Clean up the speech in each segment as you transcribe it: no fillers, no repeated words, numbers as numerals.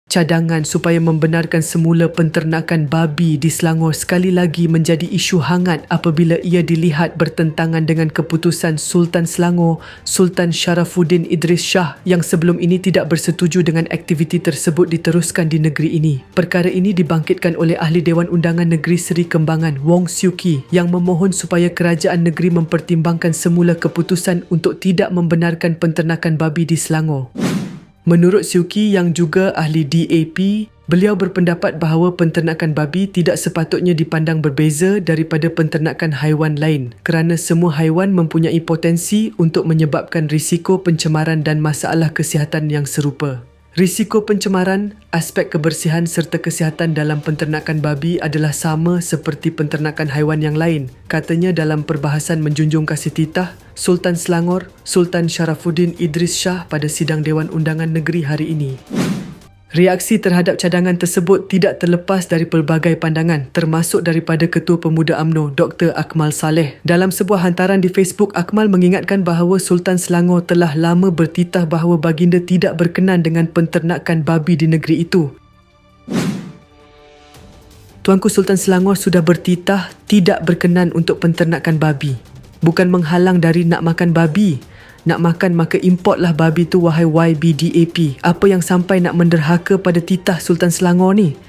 Cadangan supaya membenarkan semula penternakan babi di Selangor sekali lagi menjadi isu hangat apabila ia dilihat bertentangan dengan keputusan Sultan Selangor, Sultan Sharafuddin Idris Shah yang sebelum ini tidak bersetuju dengan aktiviti tersebut diteruskan di negeri ini. Perkara ini dibangkitkan oleh Ahli Dewan Undangan Negeri Seri Kembangan, Wong Siew Kee, yang memohon supaya kerajaan negeri mempertimbangkan semula keputusan untuk tidak membenarkan penternakan babi di Selangor. Menurut Siew Kee yang juga ahli DAP, beliau berpendapat bahawa penternakan babi tidak sepatutnya dipandang berbeza daripada penternakan haiwan lain kerana semua haiwan mempunyai potensi untuk menyebabkan risiko pencemaran dan masalah kesihatan yang serupa. Risiko pencemaran, aspek kebersihan serta kesihatan dalam penternakan babi adalah sama seperti penternakan haiwan yang lain, katanya dalam perbahasan menjunjung kasih titah Sultan Selangor, Sultan Sharafuddin Idris Shah pada sidang Dewan Undangan Negeri hari ini. Reaksi terhadap cadangan tersebut tidak terlepas dari pelbagai pandangan, termasuk daripada Ketua Pemuda UMNO, Dr. Akmal Saleh. Dalam sebuah hantaran di Facebook, Akmal mengingatkan bahawa Sultan Selangor telah lama bertitah bahawa baginda tidak berkenan dengan penternakan babi di negeri itu. Tuanku Sultan Selangor sudah bertitah tidak berkenan untuk penternakan babi. Bukan menghalang dari nak makan babi. Nak makan maka importlah babi tu wahai YBDAP. Apa yang sampai nak menderhaka pada titah Sultan Selangor ni?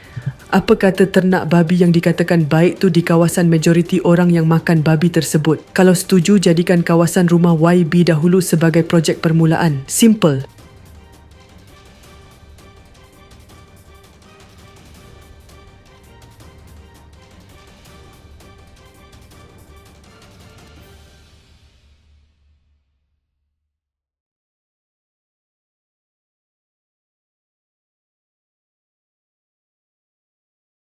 Apa kata ternak babi yang dikatakan baik tu di kawasan majoriti orang yang makan babi tersebut? Kalau setuju, jadikan kawasan rumah YB dahulu sebagai projek permulaan. Simple.